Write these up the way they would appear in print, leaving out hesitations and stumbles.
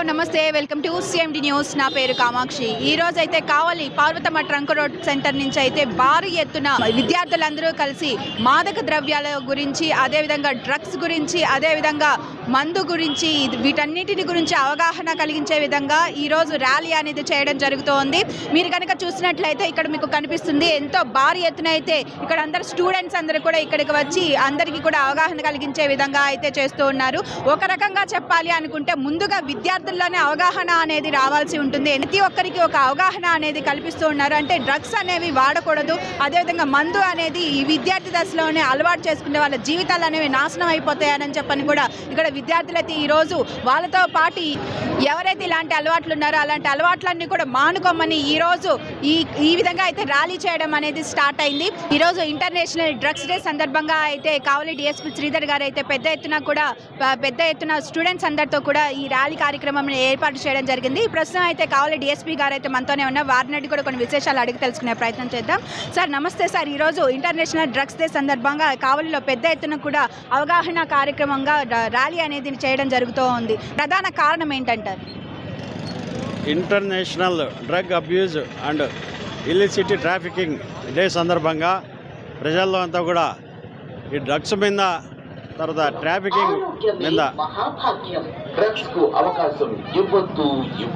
Hello నమస్తే welcome to CMD news. నా పేరు కామాక్షి. ఈ రోజు అయితే కావలి పార్వతమ్మ ట్రంక్ రోడ్ సెంటర్ నుంచి అయితే భారీ ఎత్తున విద్యార్థులందరూ కలిసి మాదక ద్రవ్యాల గురించి, అదేవిధంగా డ్రగ్స్ గురించి, అదేవిధంగా మందు గురించి, వీటన్నిటిని గురించి అవగాహన కలిగించే విధంగా ఈరోజు ర్యాలీ అనేది చేయడం జరుగుతోంది. మీరు కనుక చూసినట్లయితే ఇక్కడ మీకు కనిపిస్తుంది ఎంతో భారీ ఎత్తున అయితే ఇక్కడ అందరు స్టూడెంట్స్ అందరూ కూడా ఇక్కడికి వచ్చి అందరికీ కూడా అవగాహన కలిగించే విధంగా అయితే చేస్తూ ఉన్నారు. ఒక రకంగా చెప్పాలి అనుకుంటే ముందుగా విద్యార్థుల్లోనే అవగాహన అనేది రావాల్సి ఉంటుంది. ప్రతి ఒక్కరికి ఒక అవగాహన అనేది కల్పిస్తూ ఉన్నారు. అంటే డ్రగ్స్ అనేవి వాడకూడదు, అదేవిధంగా మందు అనేది ఈ విద్యార్థి దశలోనే అలవాటు చేసుకునే వాళ్ళ జీవితాలు అనేవి నాశనం అయిపోతాయని చెప్పని కూడా ఇక్కడ విద్యార్థులైతే ఈరోజు వాళ్ళతో పాటు ఎవరైతే ఇలాంటి అలవాట్లు ఉన్నారో అలాంటి అలవాట్లన్నీ కూడా మానుకోమని ఈరోజు ఈ విధంగా అయితే ర్యాలీ చేయడం అనేది స్టార్ట్ అయింది. ఈరోజు ఇంటర్నేషనల్ డ్రగ్స్ డే సందర్భంగా అయితే కావలి డిఎస్పీ శ్రీధర్ గారు అయితే పెద్ద ఎత్తున స్టూడెంట్స్ అందరితో కూడా ఈ ర్యాలీ కార్యక్రమం ఏర్పాటు చేయడం జరిగింది. ప్రస్తుతం అయితే కావలి డిఎస్పీ గారు అయితే మనతోనే ఉన్నారు. వారిని కూడా కొన్ని విశేషాలు అడిగి తెలుసుకునే ప్రయత్నం చేద్దాం. సార్ నమస్తే సార్. ఈరోజు ఇంటర్నేషనల్ డ్రగ్స్ డే సందర్భంగా కావలిలో పెద్ద ఎత్తున కూడా అవగాహన కార్యక్రమంగా ర్యాలీ అనేది చేయడం జరుగుతూ ఉంది. ప్రధాన కారణం ఏంటంటారు? International drug abuse and illicit trafficking day సందర్భంగా ప్రజల్లో అంతా కూడా ఈ డ్రగ్స్ మీద, తర్వాత ట్రాఫికింగ్ మీద,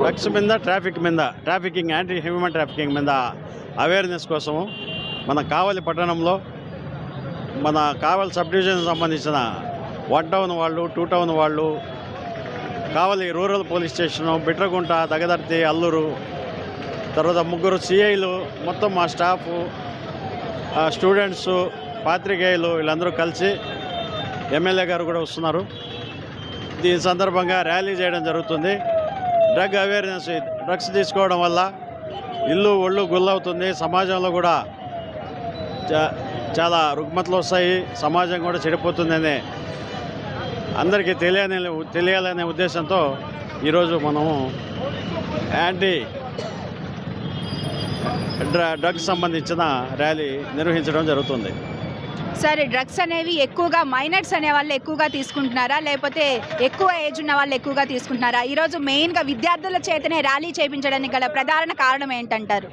డ్రగ్స్ మీద, ట్రాఫికింగ్, యాంటీ హ్యూమన్ ట్రాఫికింగ్ మీద అవేర్నెస్ కోసము మన కావలి పట్టణంలో, మన కావలి సబ్ డివిజన్ సంబంధించిన 1 టౌన్ వాళ్ళు, 2 టౌన్ వాళ్ళు, Kavali rural police station, Bitragunta, Dagadarthi, Alluru, తర్వాత 3 సిఐలు, మొత్తం మా స్టాఫు, స్టూడెంట్స్, పాత్రికేయులు వీళ్ళందరూ కలిసి, ఎమ్మెల్యే గారు కూడా వస్తున్నారు. దీని సందర్భంగా ర్యాలీ చేయడం జరుగుతుంది. డ్రగ్ అవేర్నెస్, డ్రగ్స్ తీసుకోవడం వల్ల ఇల్లు ఒళ్ళు గుల్లవుతుంది, సమాజంలో కూడా చాలా రుగ్మతలు వస్తాయి, సమాజం కూడా చెడిపోతుందనే అందరికీ తెలియాలనే ఉద్దేశంతో ఈరోజు మనము యాంటీ డ్రగ్స్ సంబంధించిన ర్యాలీ నిర్వహించడం జరుగుతుంది. సరే, డ్రగ్స్ అనేవి ఎక్కువగా మైనర్స్ అనే వాళ్ళు ఎక్కువగా తీసుకుంటున్నారా, లేకపోతే ఎక్కువ ఏజ్ ఉన్న వాళ్ళు ఎక్కువగా తీసుకుంటున్నారా? ఈరోజు మెయిన్గా విద్యార్థుల చేతనే ర్యాలీ చేయించడానికి గల ప్రధాన కారణం ఏంటంటారు?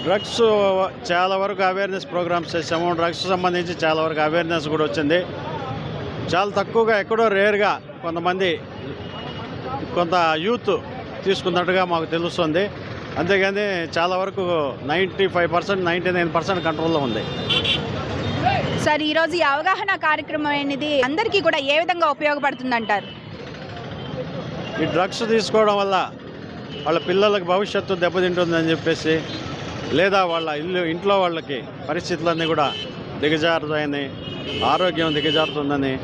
డ్రగ్స్ చాలా వరకు అవేర్నెస్ ప్రోగ్రామ్స్ చేసాము. డ్రగ్స్ సంబంధించి చాలా వరకు అవేర్నెస్ కూడా వచ్చింది. చాలా తక్కువగా, ఎక్కడో రేర్గా కొంత యూత్ తీసుకున్నట్టుగా మాకు తెలుస్తుంది. అంతేగాని చాలా వరకు 95%, 99% కంట్రోల్లో ఉంది. సార్, ఈరోజు ఈ అవగాహన కార్యక్రమం అనేది అందరికీ కూడా ఏ విధంగా ఉపయోగపడుతుందంటారు? ఈ డ్రగ్స్ తీసుకోవడం వల్ల వాళ్ళ పిల్లలకు భవిష్యత్తు దెబ్బతింటుందని చెప్పేసి, లేదా వాళ్ళ ఇంట్లో వాళ్ళకి పరిస్థితులన్నీ కూడా దిగజారుతాయని, ఆరోగ్యం దిగజారుతుందని,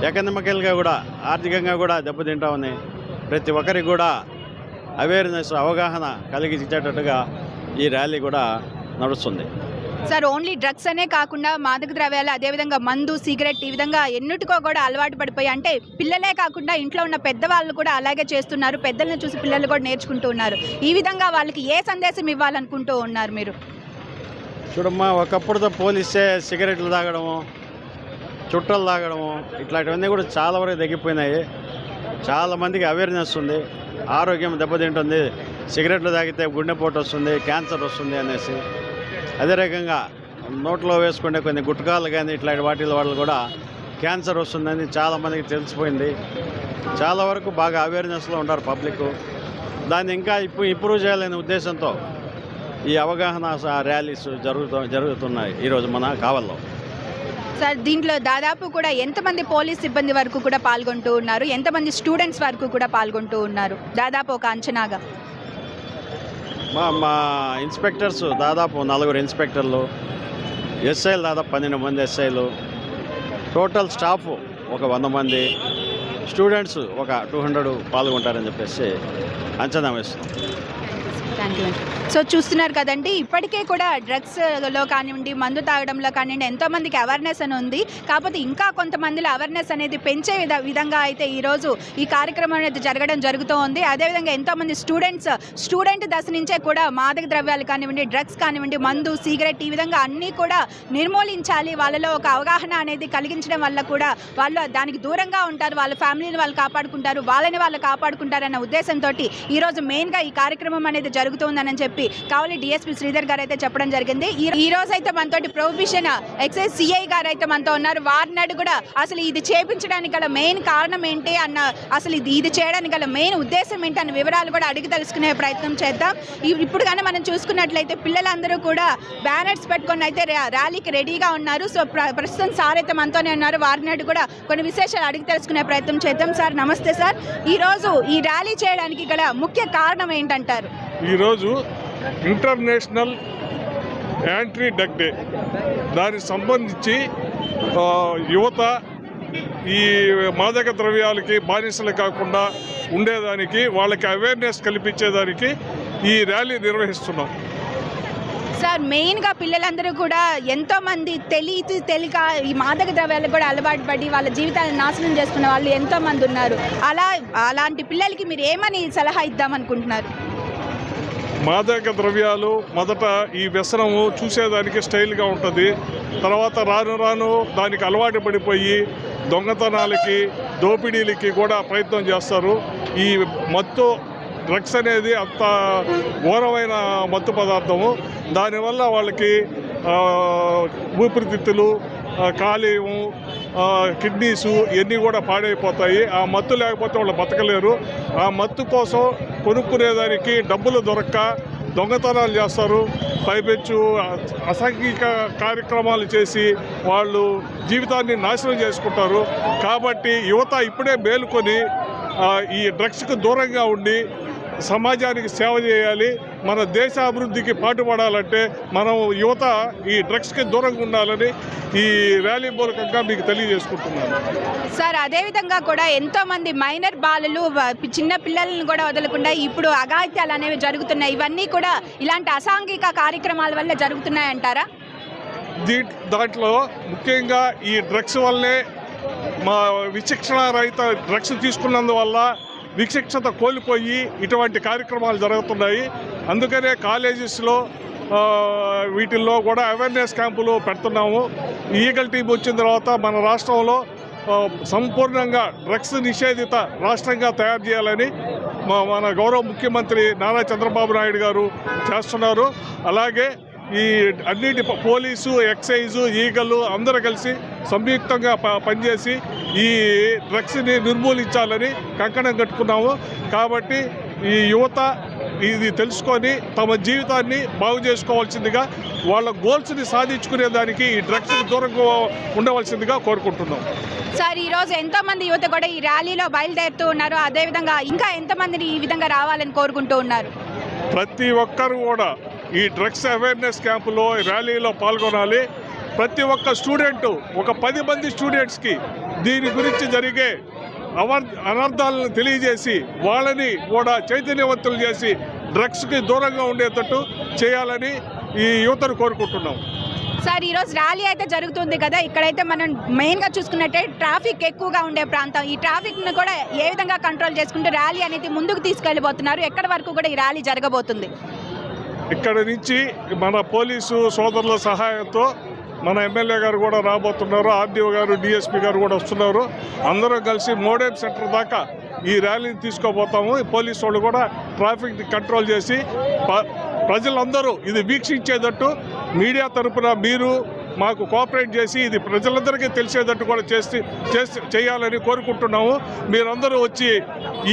ఎకనామికల్గా కూడా ఆర్థికంగా కూడా దెబ్బతింటామని ప్రతి ఒక్కరికి కూడా అవేర్నెస్, అవగాహన కలిగించేటట్టుగా ఈ ర్యాలీ కూడా నడుస్తుంది. సార్, ఓన్లీ డ్రగ్స్ అనే కాకుండా మాదక ద్రవ్యాలు, అదేవిధంగా మందు, సిగరెట్, ఈ విధంగా ఎన్నిటికో కూడా అలవాటు పడిపోయి, అంటే పిల్లలే కాకుండా ఇంట్లో ఉన్న పెద్దవాళ్ళు కూడా అలాగే చేస్తున్నారు. పెద్దలను చూసి పిల్లలు కూడా నేర్చుకుంటూ ఉన్నారు. ఈ విధంగా వాళ్ళకి ఏ సందేశం ఇవ్వాలనుకుంటూ ఉన్నారు మీరు? చూడమ్మా, ఒకప్పుడుతో పోలిస్తే సిగరెట్లు తాగడము, చుట్టలు తాగడము, ఇట్లాంటివన్నీ కూడా చాలా వరకు తగ్గిపోయినాయి. చాలామందికి అవేర్నెస్ ఉంది, ఆరోగ్యం దెబ్బతింటుంది, సిగరెట్లు తాగితే గుండెపోటు వస్తుంది, క్యాన్సర్ వస్తుంది అనేసి. అదే రకంగా నోట్లో వేసుకునే కొన్ని గుట్కాలు కానీ ఇట్లాంటి వాటి వల్ల కూడా క్యాన్సర్ వస్తుందని చాలామందికి తెలిసిపోయింది. చాలా వరకు బాగా అవేర్నెస్లో ఉంటారు పబ్లిక్. దాన్ని ఇంకా ఇంప్రూవ్ చేయాలనే ఉద్దేశంతో ఈ అవగాహన ర్యాలీస్ జరుగుతున్నాయి ఈరోజు మన కావల్లో. సార్, దీంట్లో దాదాపు కూడా ఎంతమంది పోలీస్ సిబ్బంది వరకు కూడా పాల్గొంటూ ఉన్నారు, ఎంతమంది స్టూడెంట్స్ వరకు కూడా పాల్గొంటూ ఉన్నారు దాదాపు ఒక అంచనాగా? మా ఇన్స్పెక్టర్స్ దాదాపు 4 ఇన్స్పెక్టర్లు, ఎస్ఐలు దాదాపు 12 మంది ఎస్ఐలు, టోటల్ స్టాఫ్ ఒక 100 మంది, స్టూడెంట్స్ ఒక 200 పాల్గొంటారని చెప్పేసి అంచనా వేస్తున్నాం. Thank you. సో చూస్తున్నారు కదండి, ఇప్పటికే కూడా డ్రగ్స్లో కానివ్వండి, మందు తాగడంలో కానివ్వండి, ఎంతోమందికి అవేర్నెస్ అని ఉంది. కాకపోతే ఇంకా కొంతమందిలో అవేర్నెస్ అనేది పెంచే విధంగా అయితే ఈరోజు ఈ కార్యక్రమం అనేది జరుగుతూ ఉంది. అదేవిధంగా ఎంతోమంది స్టూడెంట్ దశ నుంచే కూడా మాదక ద్రవ్యాలు కానివ్వండి, డ్రగ్స్ కానివ్వండి, మందు, సిగరెట్ ఈ విధంగా అన్నీ కూడా నిర్మూలించాలి, వాళ్ళలో ఒక అవగాహన అనేది కలిగించడం వల్ల కూడా వాళ్ళు దానికి దూరంగా ఉంటారు, వాళ్ళ ఫ్యామిలీని వాళ్ళు కాపాడుకుంటారు, వాళ్ళని వాళ్ళు కాపాడుకుంటారన్న ఉద్దేశంతో ఈరోజు మెయిన్గా ఈ కార్యక్రమం అనేది జరుగుతుందని చెప్పి కావలి డిఎస్పీ శ్రీధర్ గారు అయితే చెప్పడం జరిగింది. ఈ రోజు అయితే మనతోటి ప్రొహిబిషన్ ఎక్సైజ్ సిఐ గారు అయితే మనతో ఉన్నారు. వారినాడు కూడా అసలు ఇది చేపించడానికి గల మెయిన్ కారణం ఏంటి అన్న, అసలు ఇది చేయడానికి గల మెయిన్ ఉద్దేశం ఏంటి అన్న వివరాలు కూడా అడిగి తెలుసుకునే ప్రయత్నం చేద్దాం. ఇప్పుడు కానీ మనం చూసుకున్నట్లయితే పిల్లలందరూ కూడా బ్యానర్స్ పెట్టుకొని అయితే ర్యాలీకి రెడీగా ఉన్నారు. సో ప్రస్తుతం సార్ అయితే మనతోనే ఉన్నారు. వారినాడు కూడా కొన్ని విశేషాలు అడిగి తెలుసుకునే ప్రయత్నం చేద్దాం. సార్ నమస్తే సార్. ఈరోజు ఈ ర్యాలీ చేయడానికి గల ముఖ్య కారణం ఏంటంటారు? ఈరోజు ఇంటర్నేషనల్ యాంటీ డ్రగ్ డే. దానికి సంబంధించి యువత ఈ మాదక ద్రవ్యాలకి బానిసలు కాకుండా ఉండేదానికి, వాళ్ళకి అవేర్నెస్ కల్పించేదానికి ఈ ర్యాలీ నిర్వహిస్తున్నాం. సార్ మెయిన్గా పిల్లలందరూ కూడా ఎంతోమంది తెలియక ఈ మాదక ద్రవ్యాలకు కూడా అలవాటు పడి వాళ్ళ జీవితాలను నాశనం చేసుకున్న వాళ్ళు ఎంతోమంది ఉన్నారు. అలాంటి పిల్లలకి మీరు ఏమని సలహా ఇద్దామనుకుంటున్నారు? మాదక ద్రవ్యాలు మొదట ఈ వ్యసనము చూసేదానికి స్టైల్గా ఉంటుంది. తర్వాత రాను రాను దానికి అలవాటు పడిపోయి దొంగతనాలకి, దోపిడీలకి కూడా ప్రయత్నం చేస్తారు. ఈ మత్తు డ్రగ్స్ అనేది అంత ఘోరమైన మత్తు పదార్థము. దానివల్ల వాళ్ళకి ఊపిరితిత్తులు, కాలేయం, కిడ్నీసు ఇవన్నీ కూడా పాడైపోతాయి. ఆ మత్తు లేకపోతే వాళ్ళు బతకలేరు. ఆ మత్తు కోసం కొనుక్కునేదానికి డబ్బులు దొరక్క దొంగతనాలు చేస్తారు. పైపెచ్చు అసాంఘిక కార్యక్రమాలు చేసి వాళ్ళు జీవితాన్ని నాశనం చేసుకుంటారు. కాబట్టి యువత ఇప్పుడే మేలుకొని ఈ డ్రగ్స్కు దూరంగా ఉండి సమాజానికి సేవ చేయాలి. మన దేశ అభివృద్ధికి పాటుపడాలంటే మనం యువత ఈ డ్రగ్స్కి దూరంగా ఉండాలని ఈ ర్యాలీ మూలకంగా మీకు తెలియజేసుకుంటున్నాను. సార్ అదేవిధంగా కూడా ఎంతోమంది మైనర్ బాలలు, చిన్న పిల్లలను కూడా వదలకుండా ఇప్పుడు అఘాయిత్యాలు అనేవి జరుగుతున్నాయి. ఇవన్నీ కూడా ఇలాంటి అసాంఘిక కార్యక్రమాల వల్ల జరుగుతున్నాయంటారా? దాంట్లో ముఖ్యంగా ఈ డ్రగ్స్ వల్లే మా విచక్షణ రహిత డ్రగ్స్ తీసుకున్నందువల్ల విచక్షత కోల్పోయి ఇటువంటి కార్యక్రమాలు జరుగుతున్నాయి. అందుకనే కాలేజెస్లో వీటిల్లో కూడా అవేర్నెస్ క్యాంపులు పెడుతున్నాము. ఈగల్ టీం వచ్చిన తర్వాత మన రాష్ట్రంలో సంపూర్ణంగా డ్రగ్స్ నిషేధిత రాష్ట్రంగా తయారు చేయాలని మన గౌరవ ముఖ్యమంత్రి నారా చంద్రబాబు నాయుడు గారు చేస్తున్నారు. అలాగే ఈ అన్నిటి పోలీసు, ఎక్సైజు, ఈగలు అందరూ కలిసి సంయుక్తంగా పనిచేసి ఈ డ్రగ్స్ని నిర్మూలించాలని కంకణం కట్టుకున్నాము. కాబట్టి ఈ యువత ఇది తెలుసుకొని తమ జీవితాన్ని బాగు చేసుకోవాల్సిందిగా, వాళ్ళ గోల్స్ని సాధించుకునేదానికి ఈ డ్రగ్స్కి దూరంగా ఉండవలసిందిగా కోరుకుంటున్నాం. సార్ ఈరోజు ఎంతోమంది యువత కూడా ఈ ర్యాలీలో బయలుదేరుతూ ఉన్నారు. అదేవిధంగా ఇంకా ఎంతమందిని ఈ విధంగా రావాలని కోరుకుంటూ ఉన్నారు? ప్రతి ఒక్కరు కూడా ఈ డ్రగ్స్ అవేర్నెస్ క్యాంపులో, ర్యాలీలో పాల్గొనాలి. ప్రతి ఒక్క స్టూడెంటు, ఒక 10 మంది స్టూడెంట్స్కి దీని గురించి జరిగే అనర్థాలను తెలియజేసి వాళ్ళని కూడా చైతన్యవంతులు చేసి డ్రగ్స్కి దూరంగా ఉండేటట్టు చేయాలని ఈ యువతను కోరుకుంటున్నాం. సార్ ఈరోజు ర్యాలీ అయితే జరుగుతుంది కదా, ఇక్కడైతే మనం మెయిన్గా చూసుకున్నట్టే ట్రాఫిక్ ఎక్కువగా ఉండే ప్రాంతం. ఈ ట్రాఫిక్ను కూడా ఏ విధంగా కంట్రోల్ చేసుకుంటూ ర్యాలీ అనేది ముందుకు తీసుకెళ్ళిపోతున్నారు? ఎక్కడి వరకు కూడా ఈ ర్యాలీ జరగబోతుంది? ఇక్కడ నుంచి మన పోలీసు సోదరుల సహాయంతో మన ఎమ్మెల్యే గారు కూడా రాబోతున్నారు, ఆర్డీఓ గారు, డిఎస్పీ గారు కూడా వస్తున్నారు. అందరం కలిసి మోడెం సెంటర్ దాకా ఈ ర్యాలీని తీసుకోబోతాము. పోలీసు వాళ్ళు కూడా ట్రాఫిక్ని కంట్రోల్ చేసి ప్రజలందరూ ఇది వీక్షించేటట్టు మీడియా తరపున మీరు మాకు కోఆపరేట్ చేసి ఇది ప్రజలందరికీ తెలిసేటట్టు కూడా చేయాలని కోరుకుంటున్నాము. మీరందరూ వచ్చి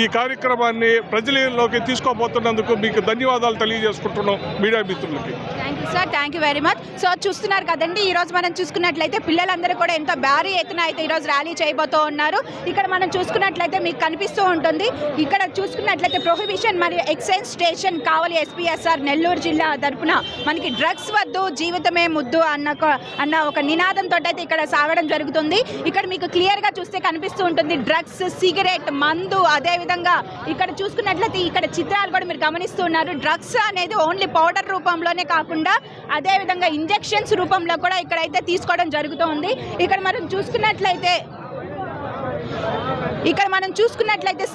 ఈ కార్యక్రమాన్ని ప్రజలలోకి తీసుకోబోతున్నందుకు మీకు ధన్యవాదాలు తెలియజేసుకుంటున్నాం మీడియా మిత్రులకి. Thank you sir, thank you very much. So చూస్తున్నారు కదండి, ఈరోజు మనం చూసుకున్నట్లయితే పిల్లలందరూ కూడా ఎంతో భారీ ఎత్తున అయితే ఈరోజు ర్యాలీ చేయబోతూ ఉన్నారు. ఇక్కడ మనం చూసుకున్నట్లయితే మీకు కనిపిస్తూ ఉంటుంది. ఇక్కడ చూసుకున్నట్లయితే ప్రొహిబిషన్ మరియు ఎక్సైజ్ స్టేషన్ కావలి ఎస్పీఎస్ఆర్ నెల్లూరు జిల్లా తరపున మనకి డ్రగ్స్ వద్దు జీవితమే ముద్దు అన్న ఒక నినాదంతో అయితే ఇక్కడ సాగడం జరుగుతుంది. ఇక్కడ మీకు క్లియర్గా చూస్తే కనిపిస్తూ ఉంటుంది డ్రగ్స్, సిగరెట్, మందు. అదేవిధంగా ఇక్కడ చూసుకున్నట్లయితే ఇక్కడ చిత్రాలు కూడా మీరు గమనిస్తూ ఉన్నారు. డ్రగ్స్ అనేది ఓన్లీ పౌడర్ రూపంలోనే కాకుండా అదేవిధంగా ఇంజెక్షన్స్ రూపంలో కూడా ఇక్కడైతే తీసుకోవడం జరుగుతుంది. ఇక్కడ మనం చూసుకున్నట్లయితే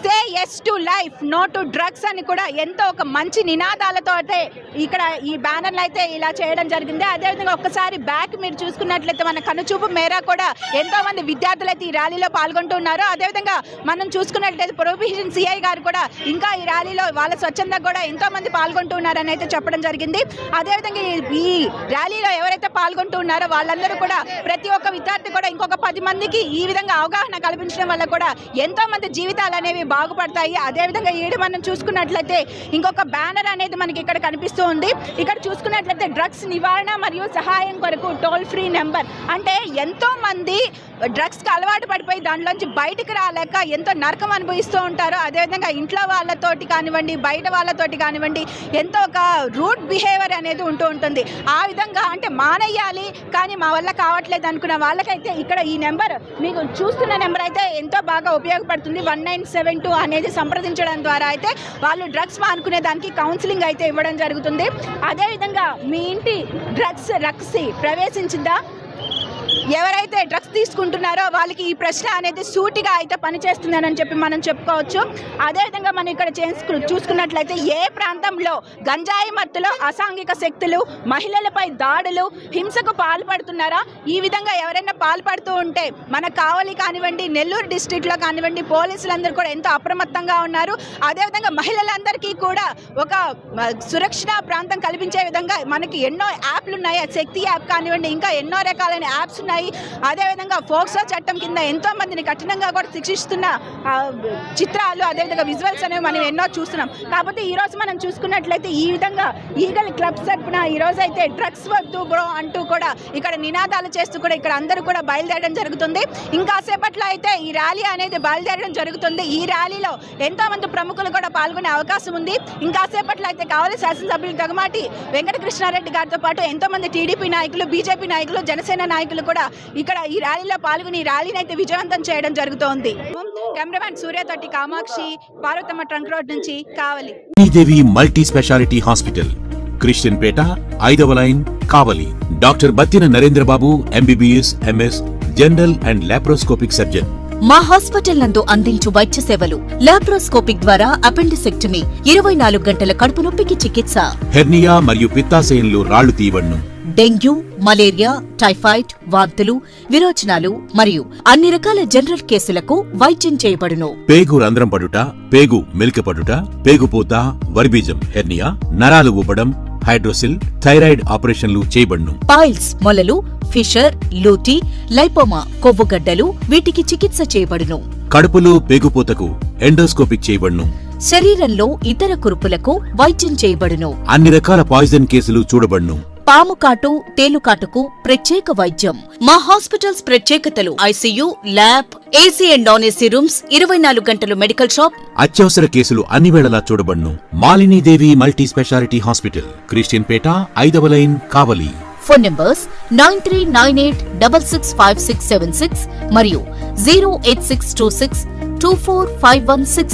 say yes to life, no to drugs అని కూడా ఎంతో ఒక మంచి నినాదాలతో అయితే ఇక్కడ ఈ బ్యానర్లు అయితే ఇలా చేయడం జరిగింది. అదేవిధంగా ఒక్కసారి బ్యాక్ మీరు చూసుకున్నట్లయితే మన కనుచూపు మేర కూడా ఎంతో మంది విద్యార్థులు అయితే ఈ ర్యాలీలో పాల్గొంటున్నారు. అదేవిధంగా మనం చూసుకున్నట్లయితే ప్రొహిబిషన్ సిఐ గారు కూడా ఇంకా ఈ ర్యాలీలో వాళ్ళ స్వచ్ఛందంగా కూడా ఎంతో మంది పాల్గొంటున్నారని అయితే చెప్పడం జరిగింది. అదేవిధంగా ఈ ర్యాలీలో ఎవరైతే పాల్గొంటున్నారో వాళ్ళందరూ కూడా ప్రతి ఒక్క విద్యార్థి కూడా ఇంకొక 10 మందికి ఈ విధంగా అవగాహన కల్పించడం వల్ల కూడా ఎంతో మంది జీవితాలు అనేవి బాగుపడతాయి. అదేవిధంగా ఈడు మనం చూసుకున్నట్లయితే ఇంకొక బ్యానర్ అనేది మనకి ఇక్కడ కనిపిస్తూ ఉంది. ఇక్కడ చూసుకున్నట్లయితే డ్రగ్స్ నివారణ మరియు సహాయం కొరకు టోల్ ఫ్రీ నెంబర్. అంటే ఎంతో మంది డ్రగ్స్కి అలవాటు పడిపోయి దాంట్లోంచి బయటకు రాలేక ఎంతో నరకం అనుభవిస్తూ ఉంటారు. అదేవిధంగా ఇంట్లో వాళ్ళతోటి కానివ్వండి, బయట వాళ్ళతోటి కానివ్వండి, ఎంతో ఒక రూట్ బిహేవియర్ అనేది ఉంటూ ఉంటుంది. ఆ విధంగా అంటే మానేయాలి కానీ మా వల్ల కావట్లేదు అనుకున్న వాళ్ళకైతే ఇక్కడ ఈ నెంబర్ మీకు చూస్తున్న నెంబర్ అయితే ఎంతో బాగా ఉపయోగపడుతుంది. 1972 అనేది సంప్రదించడం ద్వారా అయితే వాళ్ళు డ్రగ్స్ మానుకునే దానికి కౌన్సిలింగ్ అయితే ఇవ్వడం జరుగుతుంది. అదేవిధంగా మీ ఇంటి డ్రగ్స్ రక్సి ప్రవేశించిందా? ఎవరైతే డ్రగ్స్ తీసుకుంటున్నారో వాళ్ళకి ఈ ప్రశ్న అనేది సూటిగా అయితే పనిచేస్తుందని చెప్పి మనం చెప్పుకోవచ్చు. అదేవిధంగా మనం ఇక్కడ చూసుకున్నట్లయితే ఏ ప్రాంతంలో గంజాయి మత్తులో అసాంఘిక శక్తులు మహిళలపై దాడులు, హింసకు పాల్పడుతున్నారా? ఈ విధంగా ఎవరైనా పాల్పడుతూ ఉంటే మన కావలి కానివ్వండి, నెల్లూరు డిస్ట్రిక్ట్లో కానివ్వండి, పోలీసులందరూ కూడా ఎంతో అప్రమత్తంగా ఉన్నారు. అదేవిధంగా మహిళలందరికీ కూడా ఒక సురక్షణ ప్రాంతం కల్పించే విధంగా మనకి ఎన్నో యాప్లు ఉన్నాయి. శక్తి యాప్ కానివ్వండి, ఇంకా ఎన్నో రకాలైన యాప్స్ ఉన్నాయి. అదేవిధంగా ఫోక్సో చట్టం కింద ఎంతో మందిని కఠినంగా కూడా శిక్షిస్తున్న చిత్రాలు, అదేవిధంగా విజువల్స్ అనేవి మనం ఎన్నో చూస్తున్నాం. కాకపోతే ఈరోజు మనం చూసుకున్నట్లయితే ఈ విధంగా ఈగల్ క్లబ్స్ తరపున ఈరోజు అయితే డ్రగ్స్ వద్దు బ్రో అంటూ కూడా ఇక్కడ నినాదాలు చేస్తూ కూడా ఇక్కడ అందరూ కూడా బయలుదేరడం జరుగుతుంది. ఇంకాసేపట్లో అయితే ఈ ర్యాలీ అనేది బయలుదేరడం జరుగుతుంది. ఈ ర్యాలీలో ఎంతో మంది ప్రముఖులు కూడా పాల్గొనే అవకాశం ఉంది. ఇంకాసేపట్లో అయితే కావలి శాసనసభ్యులు దగ్గమాటి వెంకటకృష్ణారెడ్డి గారితో పాటు ఎంతో మంది టీడీపీ నాయకులు, బీజేపీ నాయకులు, జనసేన నాయకులు కూడా ఇక్కడ ఈ ర్యాలీలో పాల్గొని ఈ ర్యాలీని అయితే విజయవంతం చేయడం జరుగుతోంది. కెమెరామ్యాన్ సూర్యతోటి కామాక్షి, పార్వతమ్మ ట్రంక్ రోడ్ నుంచి Kavali. Devi multi specialty hospital, Christian Peta, 5వ line, Kavali. Doctor Battina Narendra Babu, MBBS, MS, general and laparoscopic surgeon. మా హాస్పిటల్ నందు అందించు వైద్య సేవలు: లాప్రోస్కోపిక్ ద్వారా అపెండిసెక్టమీ, 24 గంటల కడుపు నొప్పికి చికిత్స, హెర్నియా మరియు పిత్తాశయంలో రాళ్లు తీయబడును, డెంగ్యూ, మలేరియా, టైఫాయిడ్, వాంతులు, విరోచనాలు మరియు అన్ని రకాల జనరల్ కేసులకు వైద్యం చేయబడును. పేగు రంధ్రం పడుట, పేగు మెలికపడుట, పేగుపూత, వర్బీజం, హెర్నియా, నరాలు ఉబ్బడం, హైడ్రోసిల్, థైరాయిడ్ ఆపరేషన్లు చేయబడును. పైల్స్, మొలలు, ఫిషర్, లూటీ, లైపోమా, కొవ్వుగడ్డలు వీటికి చికిత్స చేయబడును. కడుపులో పేగుపూతకు ఎండోస్కోపిక్ చేయబడును. శరీరంలో ఇతర కురుపులకు వైద్యం చేయబడును. అన్ని రకాల పాయిజన్ కేసులు చూడబడును. పాము కాటు, తేలుకాటుకు ప్రత్యేక వైద్యం. మా హాస్పిటల్స్ ప్రత్యేకతలు: ICU, lab, AC and non AC rooms, 24 గంటలు మెడికల్ షాప్. అత్యవసర కేసులు అన్ని వేళలా చూడబడును. Malini Devi multi specialty hospital, Christian Peta, 5వ లైన్, కావలి. ఫోన్ నంబర్స్ 9398665676 మరియు 08626245166.